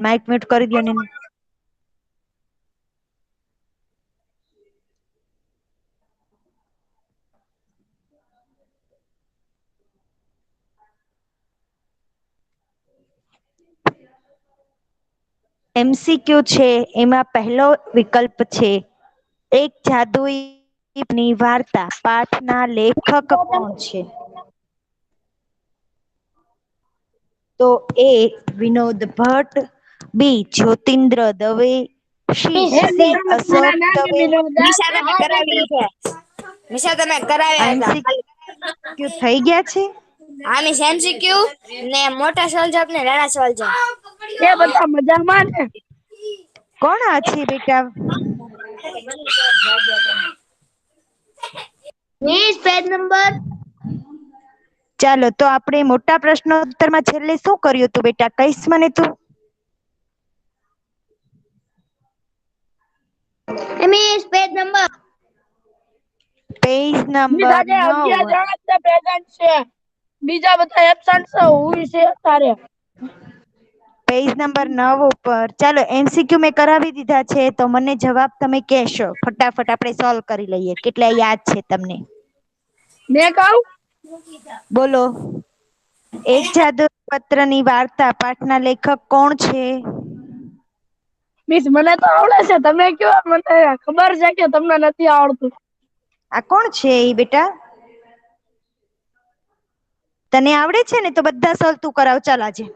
Mike mute કરી દો ને. MCQ છે એમાં પહેલો વિકલ્પ છે એક જાદુઈ વાર્તા પાઠના લેખક કોણ છે? તો એ વિનોદ ભટ્ટ, બી જ્યોતિન્દ્ર દવે, સી અશોક દવે. નિશા તમે કરાવી છે. નિશા તમે કરાવ્યા હતા. MCQ થઈ ગયા છે. આની MCQ ને મોટા સોલ્જર ને નાના સોલ્જર. એ બધા મજામાં ને? કોણ છે બેટા? Page number. ચાલો તો આપણે મોટા પ્રશ્નોત્તરમાં છેલ્લે શું કર્યું તું બેટા કહીશ મને તું? Page number. Page number 9. Present છે બીજા બધા એબસન્ટ છે હું છે તારે. પેજ નંબર 9 ઉપર ચાલો MCQ મેં કરાવી દીધા છે તો મને જવાબ તમે કહેશો ફટાફટ આપણે સોલ્વ કરી લઈએ કેટલા યાદ છે તમને. મેં કહું? બોલો. એક જાદુ પત્રની વાર્તા પાઠના લેખક કોણ છે? મિસ મને તો આવડે છે તમે કયો મને ખબર છે કે તમને નથી આવડતું. આ કોણ છે એ બેટા? તને આવડે છે ને તો બધા સોલ્વ તું કરાવ ચાલ આજે.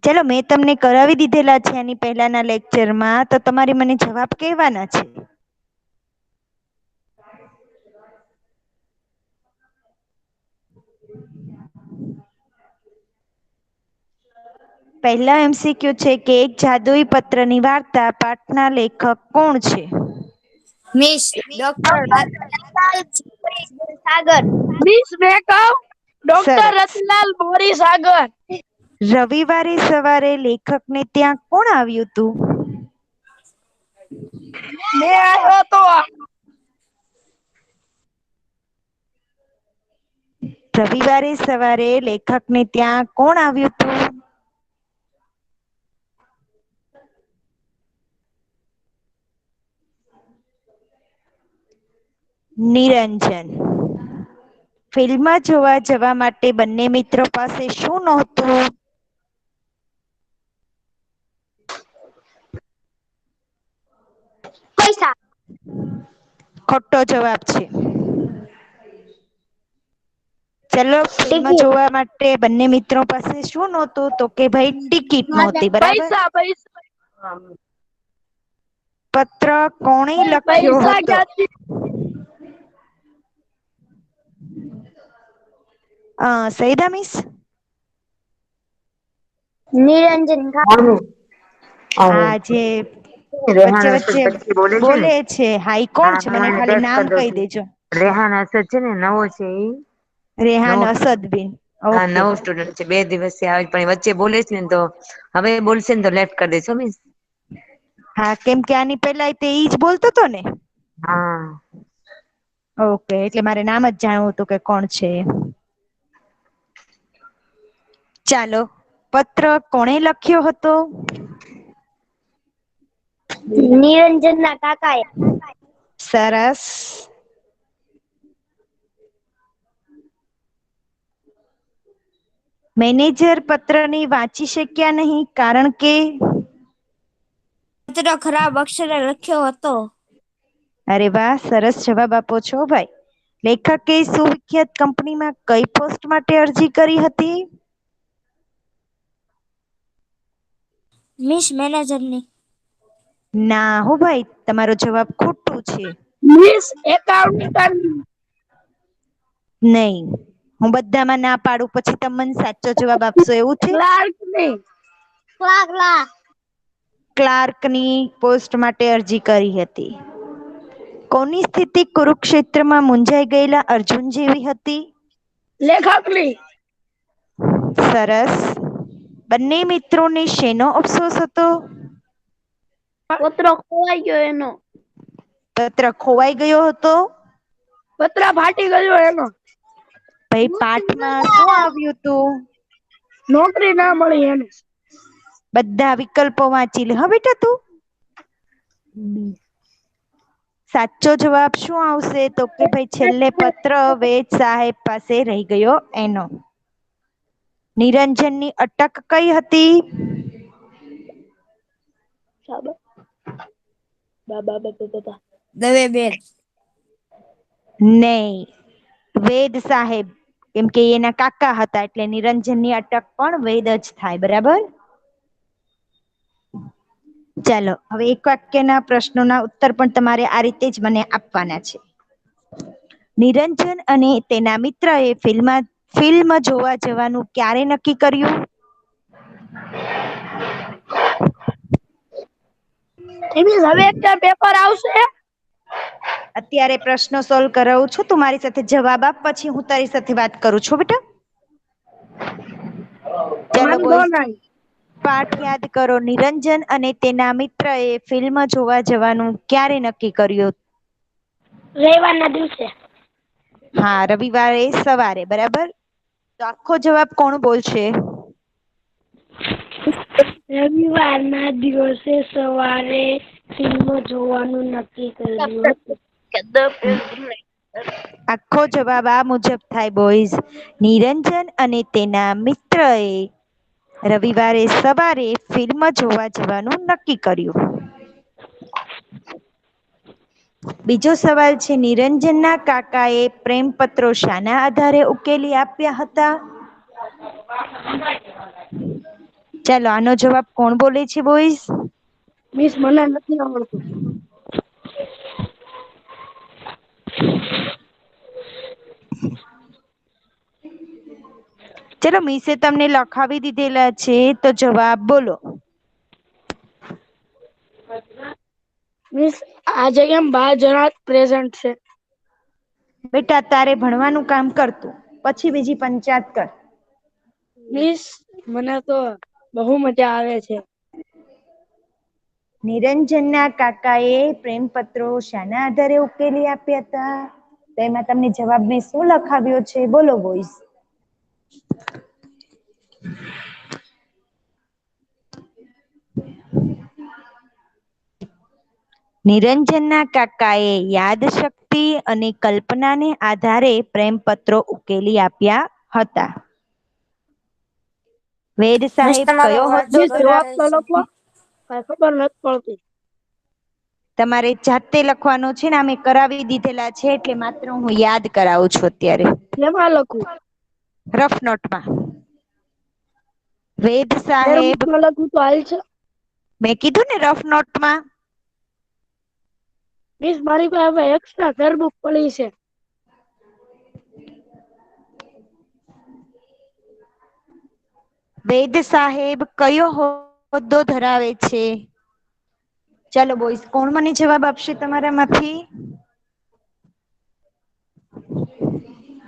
ચલો મેં તમને કરાવી દીધેલા છે એની પહેલાના લેક્ચરમાં તો તમારે મને જવાબ કહેવાના છે. પહેલા MCQ છે કે એક જાદુઈ પત્રની વાર્તા પાઠના લેખક કોણ છે? મિસ ડોક્ટર સાગર. મિસ મેં કહું? ડોક્ટર સરસ. રતિલાલ મોરી સાગર. રવિવારે સવારે લેખકને ત્યાં કોણ આવ્યું હતું? મેં આવ્યો તો. રવિવારે સવારે લેખકને ત્યાં કોણ આવ્યું હતું? નિરંજન. ફિલ્મ જોવા જવા માટે બંને મિત્રો પાસે શું નહોતું? પૈસા. ખોટો જવાબ છે. ચલો ફિલ્મ ટિકિટ. જોવા માટે બંને મિત્રો પાસે શું નહોતું તો કે ભાઈ ટિકિટ નહોતી બરાબર. પૈસા પૈસા. પત્ર કોણે લખ્યો પૈસા હતો? ક્યાંથી? સૈદા મિસ. નિરંજન. આ જે વચ્ચે વચ્ચે બોલે છે હાઈ કોણ છે મને ખાલી નામ કહી દેજો. રેહાન અસદ છે ને નવો છે એ. રેહાન નવો અસદબીન. હા ઓકે. નવો સ્ટુડન્ટ છે 2 દિવસથી આવે પણ વચ્ચે બોલે છે ને તો હવે બોલશે ને તો લેફ્ટ કરી દેશો મિસ. હા કેમ કે આની પેલા તે ઈ જ બોલતો હતો ને. હા. ઓકે એટલે મારે નામ જ જાણવું હતું કે કોણ છે. ચાલો પત્ર કોણે લખ્યો હતો? નિરંજન ના કાકા એ. સરસ. મેનેજર પત્રની વાંચી શક્યા નહીં કારણ કે? પત્ર ખરાબ અક્ષરે લખ્યો હતો. અરે વાહ સરસ જવાબ આપો છો ભાઈ. લેખકે સુવિખ્યાત કંપનીમાં કઈ પોસ્ટ માટે અરજી કરી હતી? મિસ મેનેજરની. ના હો ભાઈ તમારો જવાબ ખોટું છે. Miss accountant. નહી હું બધામાં ના પાડું પછી તમે મને સાચો જવાબ આપશો એવું છે? ક્લાર્ક નહીં. ક્લાર્કની પોસ્ટ માટે અરજી કરી હતી. કોની સ્થિતિ કુરુક્ષેત્રમાં મુંજાઈ ગયેલા અર્જુન જેવી હતી? લેખકની. સરસ. બંને મિત્રોને શેનો અફસોસ હતો? પત્ર ખોવાઈ ગયો એનો. પત્ર ખોવાઈ ગયો હતો? પતરા ફાટી ગયો એનો. ભાઈ પાઠમાં શું આવ્યું તું? નોકરી ના મળી એને. બધા વિકલ્પો વાંચી લે. હા બેટા તું. સાચો જવાબ શું આવશે? તો કે ભાઈ છેલ્લે પત્ર વેદ સાહેબ પાસે રહી ગયો એનો. નિરંજનની અટક કઈ હતી? દવે બેન. નહીં, વેદ સાહેબ. કેમ કે એના કાકા હતા એટલે નિરંજનની અટક પણ વેદ જ થાય. બરાબર. ચાલો હવે એક વાક્યના પ્રશ્નોના ઉત્તર પણ તમારે આ રીતે જ મને આપવાના છે. નિરંજન અને તેના મિત્ર એ ફિલ્મ જોવા જવાનું ક્યારે નક્કી કર્યું? હવે એક પેપર આવશે. અત્યારે પ્રશ્નો સોલ્વ કરાવું છું. તું મારી સાથે જવાબ આપ, પછી હું તારી સાથે વાત કરું છું બેટા. ચાલો વાંધો બોયસ, નહીં. પાઠ યાદ કરો. નિરંજન અને તેના મિત્ર એ ફિલ્મ જોવા જવાનું ક્યારે નક્કી કર્યું? રવિવારના દિવસે. હા, રવિવારે સવારે. બરાબર. તો આખો જવાબ કોણ બોલશે? રવિવારના દિવસે સવારે ફિલ્મ જોવાનું નક્કી કર્યું હતું. આખો જવાબ આ મુજબ થાય બોયઝ. નિરંજન અને તેના મિત્ર એ રવિવારે સવારે ફિલ્મ જોવા જવાનું નક્કી કર્યું. બીજો સવાલ છે, નિરંજનના કાકાએ પ્રેમપત્રો શાના આધારે ઉકેલી આપ્યા હતા? ચાલો આનો જવાબ કોણ બોલે છે બોયઝ? મિસ મને નથી આવડતું. ચલો મિસે તમને લખાવી દીધેલા છે તો જવાબ બોલો. મિસ આ જગ્યામાં 12 જણા પ્રેઝન્ટ છે. બેટા તારે ભણવાનું કામ કરતું, પછી બીજી પંચાયત કર. મિસ મને તો બહુ મજા આવે છે. નિરંજનના કાકાએ પ્રેમપત્રો શાના આધારે ઉકેલી આપ્યા હતા? તો એમાં તમને જવાબ મેં શું લખાવ્યો છે બોલો બોયઝ. નિરંજનના કાકાએ યાદશક્તિ અને કલ્પનાને આધારે પ્રેમપત્રો ઉકેલી આપ્યા હતા. વેદ મિસ સાહેબ તમારો કયો અવાજ હોદ્દો મિસ જવાબ ધરાવે તો છે? લખો. કઈ ખબર નથી પડતી. તમારે જાતે લખવાનું છે ને, અમે કરાવી દીધેલા છે એટલે માત્ર હું યાદ કરાવું છું અત્યારે. કેમાં લખું? રફ નોટમાં. વેદ સાહેબ, નોટબુકમાં લખું તો હાલ છે? મેં કીધું ને રફ નોટમાં. મિસ મારી પાસે હવે એક્સ્ટ્રા નોટબુક પડી છે. વેદ સાહેબ કયો હોદ્દો ધરાવે છે? ચાલો બોયસ, કોણ મને જવાબ આપશે તમારામાંથી?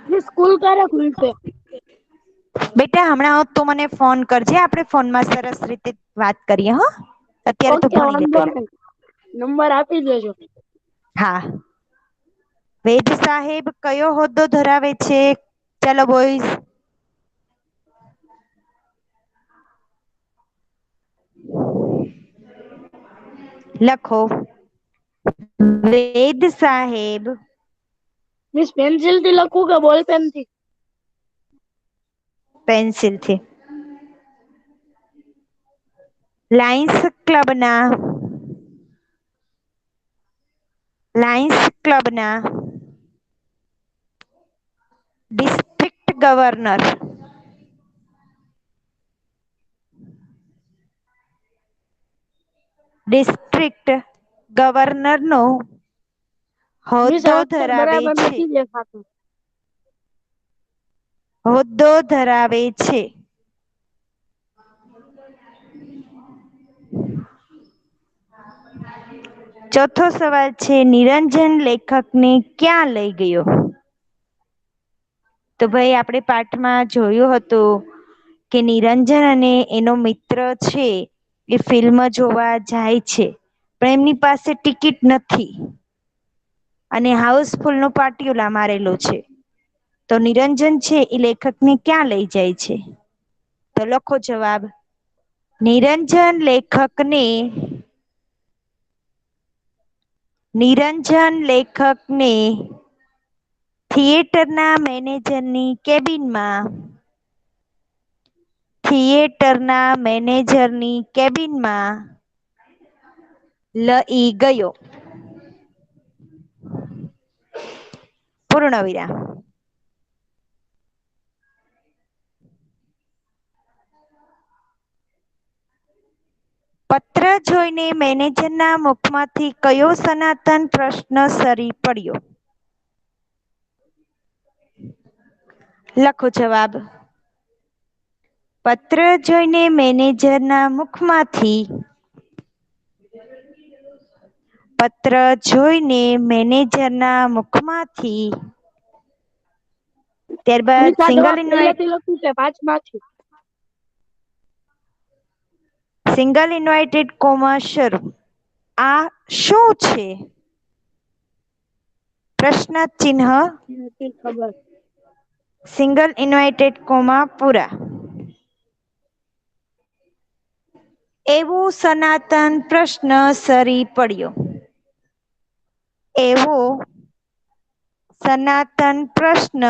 મિસ સ્કૂલ ક્યારે ખુલશે? બેટા હમણાં તો મને ફોન કરજે, આપણે ફોનમાં સરસ રીતે વાત કરીએ હો. અત્યારે તો ઓકે ભણી લે વાંધો પેલા. નહીં. નંબર આપી દેજો. હા. વેદ સાહેબ કયો હોદ્દો ધરાવે છે? ચાલો બોયઝ. લખો. વેદ સાહેબ. મિસ પેન્સિલ થી લખું કે બોલ પેન થી? પેન્સિલથી. લાયન્સ ક્લબના ડિસ્ટ્રિક્ટ ગવર્નર ડિસ્ટ્રિક્ટ ગવર્નરનો મિસ હોદ્દો આ અક્ષર ધરાવે બરાબર છે. નથી દેખાતું. હોદ્દો ધરાવે છે. ચોથો સવાલ છે, નિરંજન લેખકને ક્યાં લઈ ગયો? તો ભાઈ આપણે પાઠમાં જોયું હતું કે નિરંજન અને એનો મિત્ર છે એ ફિલ્મ જોવા જાય છે, પણ એમની પાસે ટિકિટ નથી. અને હાઉસફુલ નું પાટિયું મારેલું છે. તો નિરંજન છે એ લેખકને ક્યાં લઈ જાય છે? તો લખો જવાબ. નિરંજન લેખકને થિયેટરના મેનેજરની કેબિનમાં લઈ ગયો. પૂર્ણ વિરામ. પત્ર જોઈને મેનેજરના મુખમાંથી કયો સનાતન પ્રશ્ન સરી પડ્યો? લખો જવાબ. પત્ર જોઈને મેનેજરના મુખમાંથી ત્યારબાદ મિસ આ જવાબ પહેલેથી લખ્યું છે 5 માંથી. સિંગલ ઇન્વાઇટેડ કોમા શરૂ. આ શું છે? પ્રશ્ન ચિહ્ન નથી ખબર. સિંગલ ઇન્વાઇટેડ કોમા પૂરા. એવો સનાતન પ્રશ્ન સરી પડ્યો. એવો સનાતન પ્રશ્ન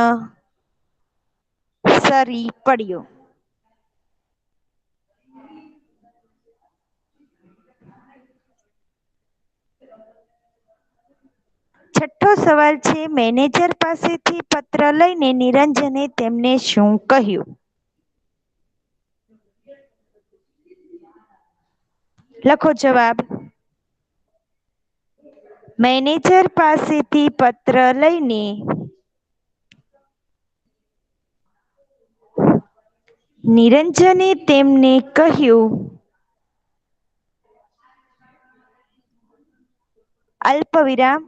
સરી પડ્યો. છઠ્ઠો સવાલ છે, મેનેજર પાસેથી પત્ર લઈને નિરંજને તેમને શું કહ્યું? લખો જવાબ. મેનેજર પાસેથી પત્ર લઈને નિરંજને તેમને કહ્યું, અલ્પવિરામ,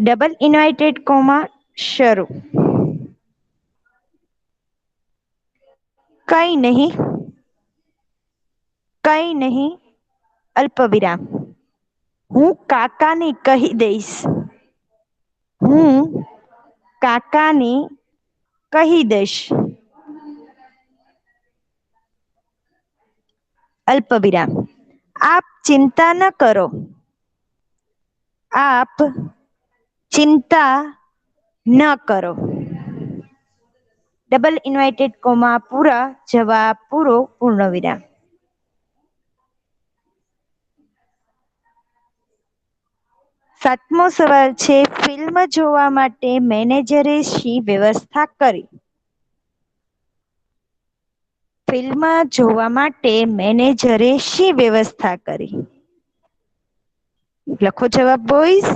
ડબલ ઇન્વાઇટેડ કોમા શરૂ. કંઈ નહીં, અલ્પવિરામ. હું કાકાને કહી દઈશ. અલ્પવિરામ. આપ ચિંતા ન કરો. ડબલ ઇન્વાઇટેડ કોમા પૂરા. જવાબ પૂરો. પૂર્ણ વિરામ. સાતમો સવાલ છે, ફિલ્મ જોવા માટે મેનેજરે શી વ્યવસ્થા કરી? ફિલ્મ જોવા માટે મેનેજરે શી વ્યવસ્થા કરી? લખો જવાબ બોಯ್સ.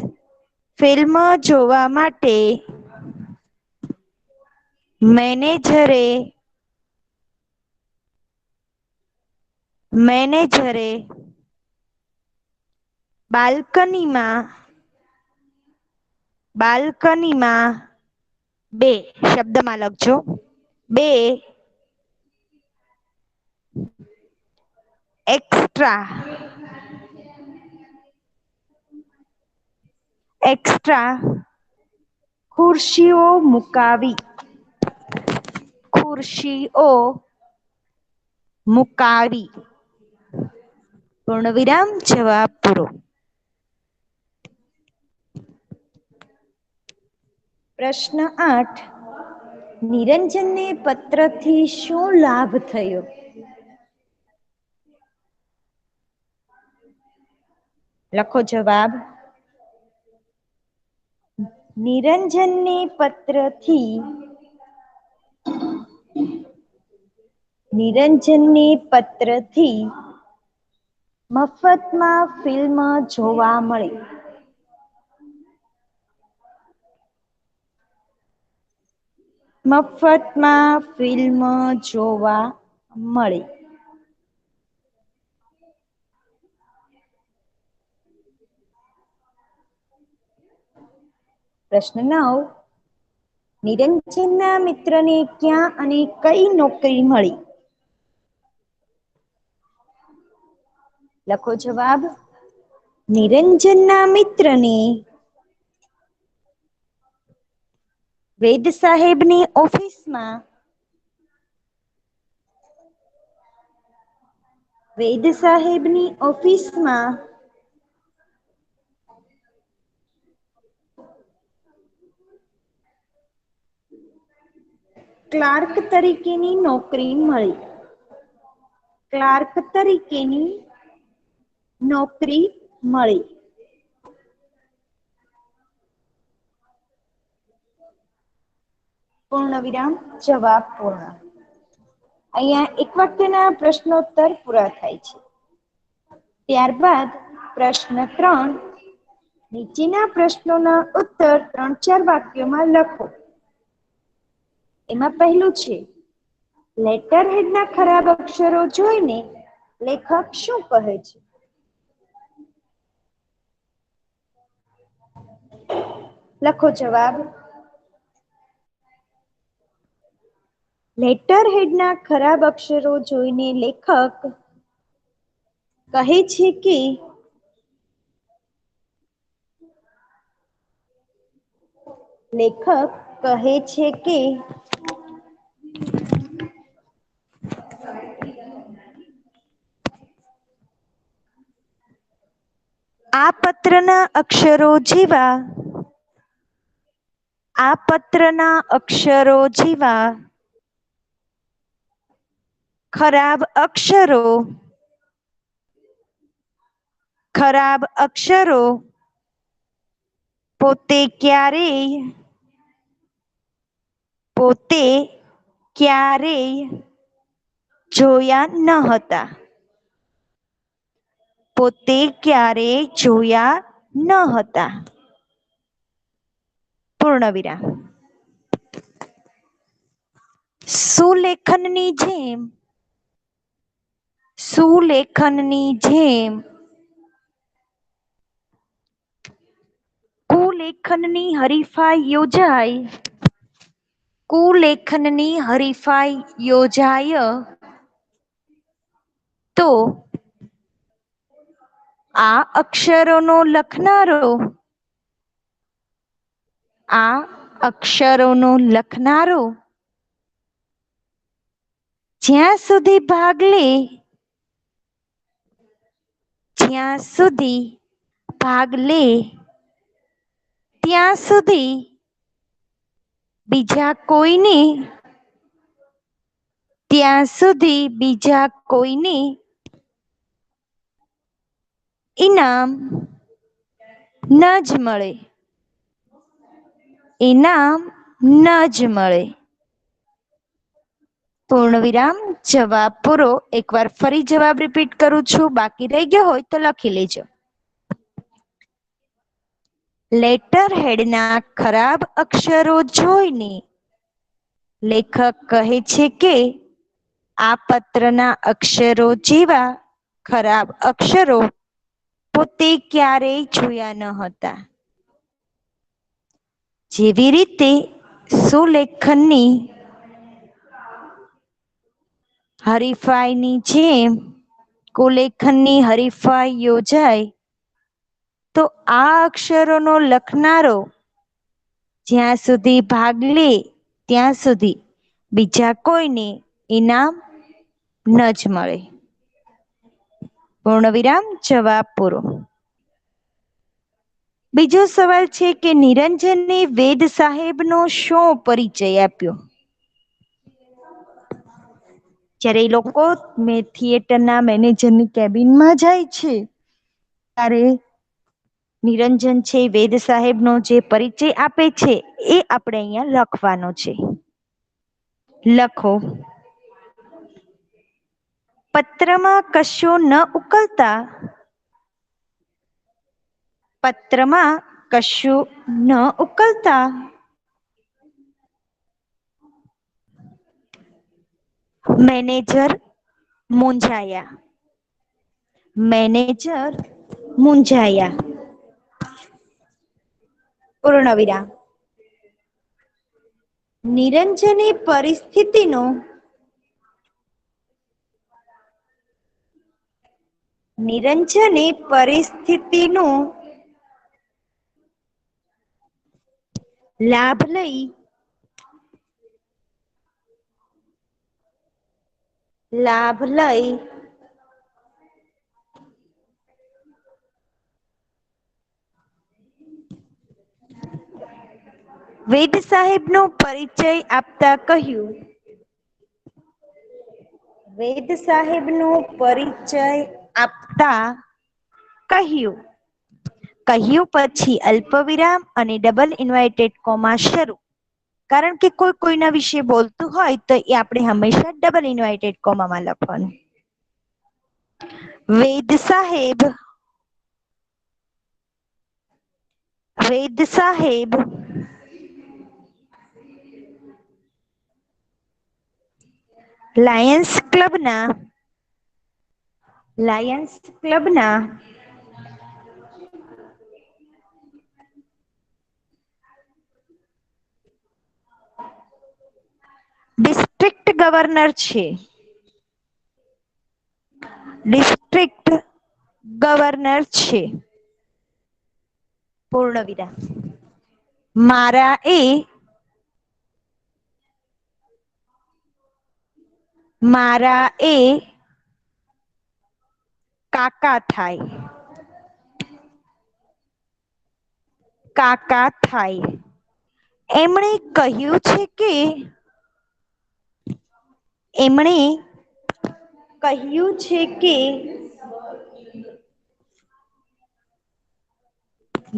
ફિલ્મ જોવા માટે મેનેજરે બાલ્કનીમાં બે શબ્દમાં લખજો, બે એક્સ્ટ્રા ખુરશીઓ મુકાવી. પૂર્ણ વિરામ. જવાબ પૂરો. પ્રશ્ન 8, નિરંજનને પત્રથી શું લાભ થયો? લખો જવાબ. નિરંજનને પત્રથી મફતમાં ફિલ્મ જોવા મળી. પ્રશ્ન 9, નિરંજનના મિત્રને ક્યાં અને કઈ નોકરી મળી? લખો જવાબ. નિરંજનના મિત્રને વેદ સાહેબની ઓફિસમાં ક્લાર્ક તરીકેની નોકરી મળી. પૂર્ણ વિરામ, જવાબ પૂર્ણ. અહીંયા એક વાક્યના પ્રશ્નોત્તર પૂરા થાય છે. ત્યારબાદ પ્રશ્ન 3, નીચેના પ્રશ્નોના ઉત્તર 3-4 વાક્યોમાં લખો. એમાં પહેલું છે, લેટર હેડના ખરાબ અક્ષરો જોઈને લેખક શું કહે છે? લખો જવાબ. લેટર હેડના ખરાબ અક્ષરો જોઈને લેખક કહે છે કે આ પત્રના અક્ષરો જેવા ખરાબ અક્ષરો પોતે ક્યારેય જોયા ન હતા. પૂર્ણ વિરામ. સુલેખનની જેમ કુલેખનની હરીફાઈ યોજાય તો આ અક્ષરોનો લખનારો જ્યાં સુધી ભાગ લે ત્યાં સુધી બીજા કોઈને ઇનામ ન જ મળે. પૂર્ણ વિરામ, જવાબ પૂરો. એકવાર ફરી જવાબ રિપીટ કરું છું, બાકી રહી ગયો હોય તો લખી લેજો. લેટર હેડના ખરાબ અક્ષરો જોઈને લેખક કહે છે કે આ પત્રના અક્ષરો જેવા ખરાબ અક્ષરો પોતે ક્યારેય જોયા ન હતા. જેવી રીતે સુલેખનની હરીફાઈની જેમ કુલેખનની હરીફાઈ યોજાય તો આ અક્ષરોનો લખનારો જ્યાં સુધી ભાગ લે ત્યાં સુધી બીજા કોઈને ઇનામ ન જ મળે. પૂર્ણ વિરામ, જવાબ પૂરો. બીજો સવાલ છે કે નિરંજને વેદ સાહેબનો શું પરિચય આપ્યો? જ્યારે એ લોકો થિયેટરના મેનેજરની કેબિનમાં જાય છે ત્યારે નિરંજન છે વેદ સાહેબનો જે પરિચય આપે છે એ આપણે અહીંયા લખવાનો છે. લખો. પત્રમાં કશું ન ઉકલતા મેનેજર મૂંઝાયા. પૂર્ણ વિરામ. નિરંજને પરિસ્થિતિનો નિરંજને પરિસ્થિતિનો લાભ લઈ વેદ સાહેબનો પરિચય આપતા કહ્યું. વેદ સાહેબનો પરિચય આપતા કહ્યું. કહ્યું પછી અલ્પવિરામ અને ડબલ ઇન્વાઇટેડ કોમા શરૂ. કારણ કે કોઈ કોઈના વિશે બોલતું હોય તો એ આપણે હંમેશા ડબલ ઇન્વાઇટેડ કોમામાં લખવાનું. વેદ સાહેબ લાયન્સ ક્લબના ડિસ્ટ્રિક્ટ ગવર્નર છે. પૂર્ણ વિરામ. મારા એ કાકા થાય. એમણે કહ્યું છે કે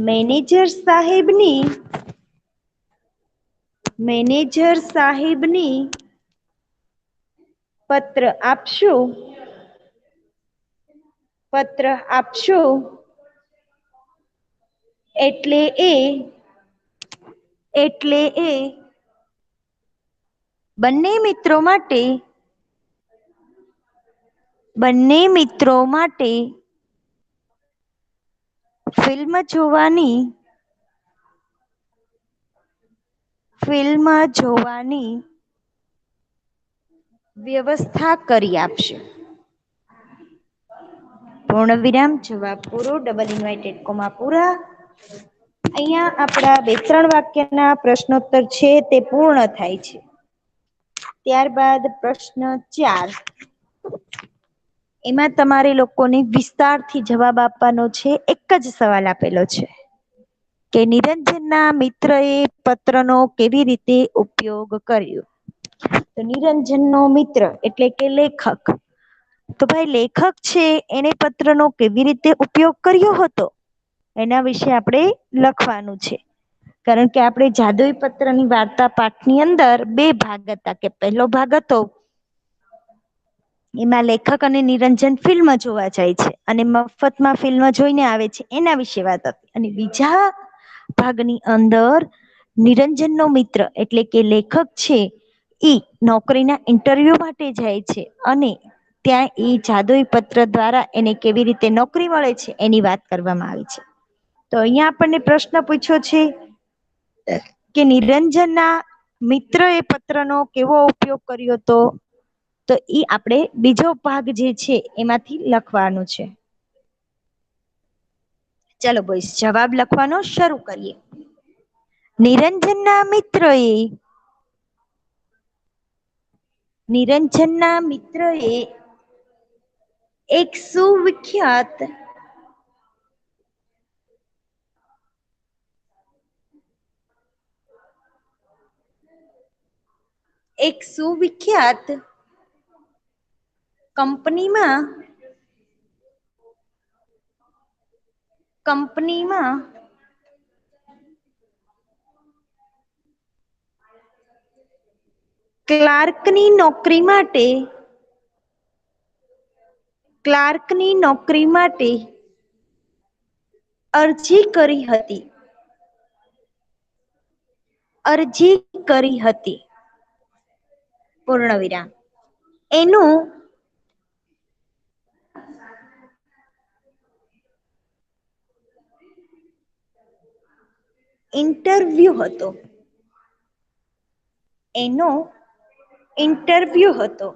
મેનેજર સાહેબની પત્ર આપશો એટલે એ બંને મિત્રો માટે ફિલ્મ જોવાની વ્યવસ્થા કરી આપશે. પૂર્ણ વિરામ. જવાબ પૂરો. ડબલ ઇન્વાઇટેડ કોમા પૂરા. અહીંયા આપણા 2-3 વાક્યના પ્રશ્નોત્તર છે તે પૂર્ણ થાય છે. ત્યારબાદ પ્રશ્ન 4, એમાં તમારે લોકોને વિસ્તારથી જવાબ આપવાનો છે. એક જ સવાલ આપેલો છે કે નિરંજનના મિત્રએ પત્રનો કેવી રીતે ઉપયોગ કર્યો. તો નિરંજનનો મિત્ર એટલે કે લેખક. તો ભાઈ લેખક છે એને પત્રનો કેવી રીતે ઉપયોગ કર્યો હતો એના વિશે આપણે લખવાનું છે. કારણ કે આપણે જાદુઈ પત્રની વાર્તા પાઠની અંદર 2 ભાગ હતા કે પહેલો ભાગ હતો એમાં લેખક અને નિરંજન ફિલ્મ જોવા જાય છે અને મફતમાં ફિલ્મ જોઈને આવે છે એના વિશે વાત હતી. અને બીજા ભાગની અંદર નિરંજનનો મિત્ર એટલે કે લેખક છે ઈ નોકરીના ઇન્ટરવ્યુ માટે જાય છે અને ત્યાં ઈ જાદુઈ પત્ર દ્વારા એને કેવી રીતે નોકરી મળે છે એની વાત કરવામાં આવી છે. તો અહીંયા આપણને પ્રશ્ન પૂછ્યો છે કે નિરંજનના મિત્રએ પત્રનો કેવો ઉપયોગ કર્યો હતો. તો ઈ આપણે બીજો ભાગ જે છે એમાંથી લખવાનું છે. ચલો બોઈસ જવાબ લખવાનો શરૂ કરીએ. નિરંજનના મિત્રએ એક સુવિખ્યાત કંપનીમાં ક્લાર્કની નોકરી માટે અરજી કરી હતી. પૂર્ણ વિરામ. એનું ઇન્ટરવ્યુ હતો.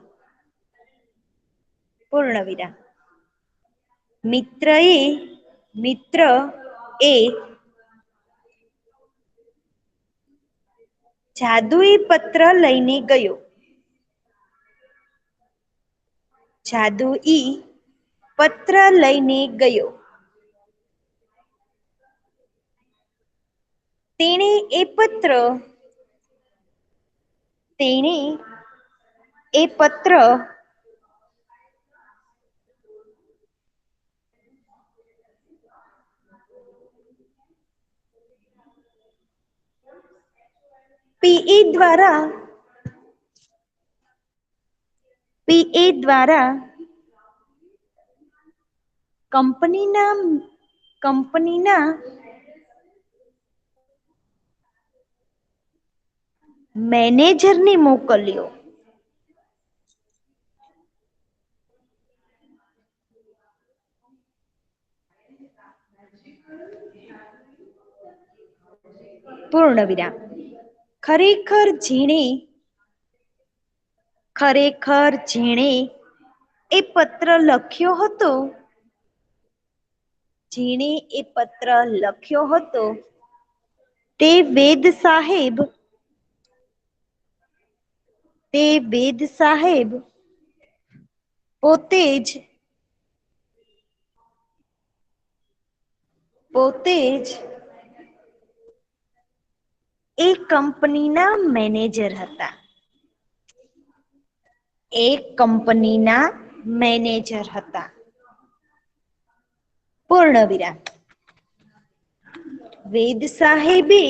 પૂર્ણ વિરામ. મિત્ર એ જાદુઈ પત્ર લઈને ગયો. જાદુઈ પત્ર લઈને ગયો. તેણે એ પત્ર પીએ દ્વારા કંપનીના મેનેજરને મોકલ્યો. પૂર્ણ વિરામ. ખરેખર જેણે એ પત્ર લખ્યો હતો તે વેદ સાહેબ પોતે જ એ કંપનીના મેનેજર હતા. પૂર્ણ વિરામ. વેદ સાહેબે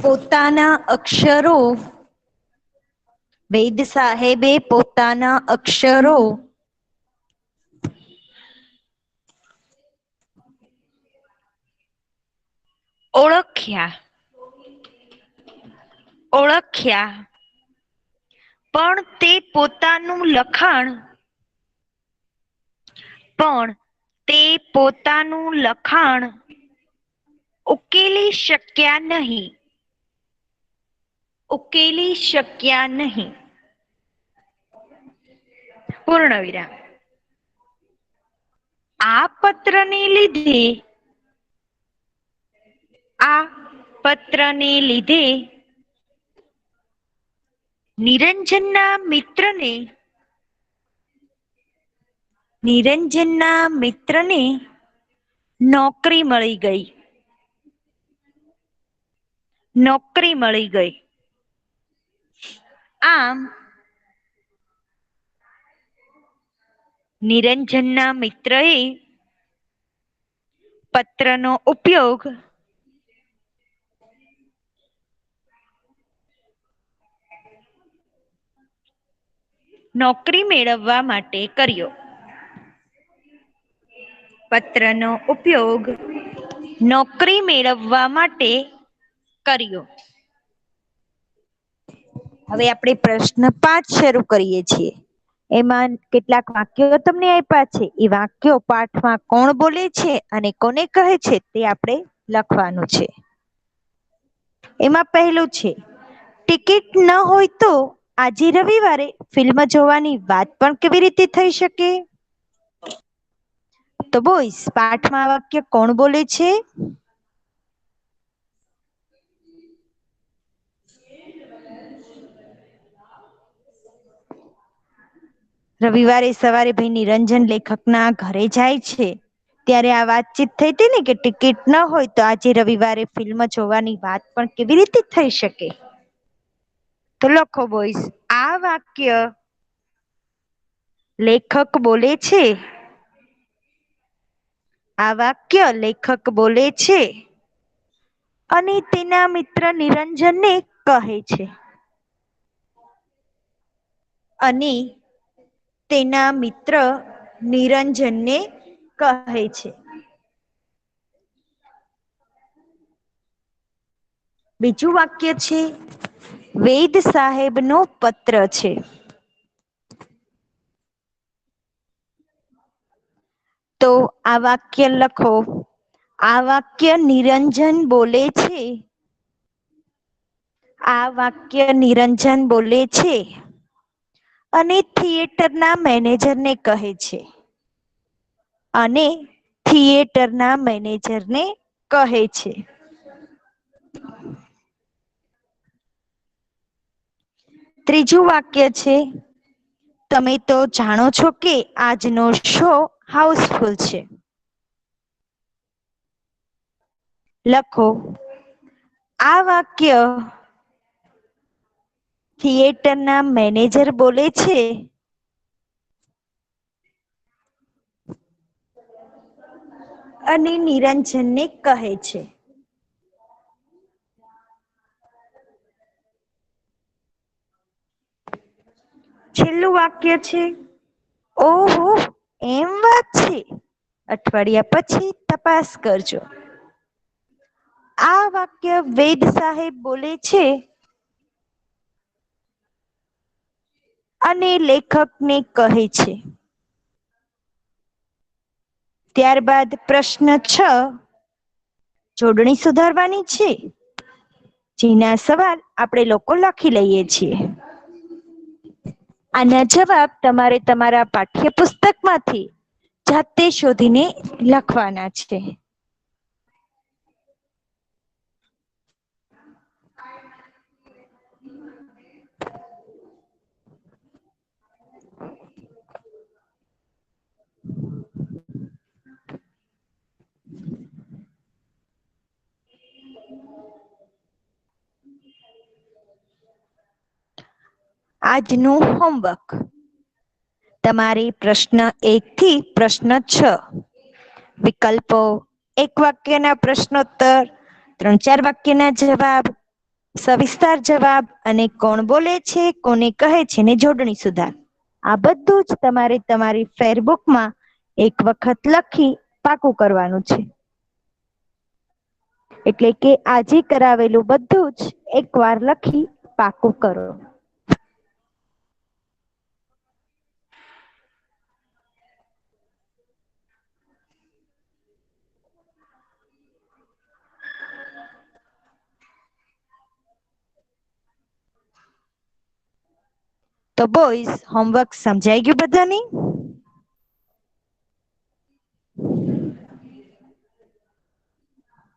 પોતાના અક્ષરો ઓળખ્યા પણ તે પોતાનું લખાણ ઉકેલી શક્યા નહીં. પૂર્ણ વિરામ. આ પત્રને લીધે નિરંજનના મિત્રને નોકરી મળી ગઈ. આમ નિરંજનના મિત્રએ પત્રનો ઉપયોગ નોકરી મેળવવા માટે કર્યો. હવે આપણે પ્રશ્ન 5 શરૂ કરીએ છીએ. એમાં કેટલાક વાક્યો તમને આપ્યા છે. એ વાક્યો પાઠમાં કોણ બોલે છે અને કોને કહે છે તે આપણે લખવાનું છે. એમાં પહેલું છે, ટિકિટ ન હોય તો આજે રવિવારે ફિલ્મ જોવાની વાત પણ કેવી રીતે થઈ શકે? તો બોયસ, પાઠમાં આ વાક્ય કોણ બોલે છે? રવિવારે સવારે ભાઈ નિરંજન લેખકના ઘરે જાય છે ત્યારે આ વાતચીત થઈ હતી ને કે ટિકિટ ન હોય તો આજે રવિવારે ફિલ્મ જોવાની વાત પણ કેવી રીતે થઈ શકે? તો લખો બોયસ, આ વાક્ય લેખક બોલે છે અને તેના મિત્ર નિરંજનને કહે છે. બીજું વાક્ય છે, વેદ સાહેબનો પત્ર છે. તો આ વાક્ય લખો, આ વાક્ય નિરંજન બોલે છે. આ વાક્ય નિરંજન બોલે છે અને થિયેટરના મેનેજરને કહે છે. અને થિયેટરના મેનેજરને કહે છે. ત્રીજું વાક્ય છે, તમે તો જાણો છો કે આજનો શો હાઉસફુલ છે. લખો, આ વાક્ય થિયેટરના મેનેજર બોલે છે અને નિરંજનને કહે છે. છેલ્લું વાક્ય છે, ઓહો એમ વાત છે, અઠવાડિયા પછી તપાસ કરજો. આ વાક્ય વેદ સાહેબ બોલે છે અને લેખકને કહે છે. ત્યારબાદ પ્રશ્ન 6 જોડણી સુધારવાની છે, જેના સવાલ આપણે લોકો લખી લઈએ છીએ. આના જવાબ તમારે તમારા પાઠ્યપુસ્તકમાંથી જાતે શોધીને લખવાના છે. આજનું હોમવર્ક. તમારે પ્રશ્ન 1 થી પ્રશ્ન 6 વિકલ્પો, એક વાક્યના પ્રશ્નોત્તર, 3-4 વાક્યના જવાબ, સવિસ્તાર જવાબ અને કોણ બોલે છે, કોને કહે છે ને જોડણી સુધાર. આ બધું જ તમારે તમારી ફેરબુકમાં એક વખત લખી પાકું કરવાનું છે. એટલે કે આજે કરાવેલું બધું જ એકવાર લખી પાકું કરો. તો બોયઝ, હોમવર્ક સમજાઈ ગયું બધાને?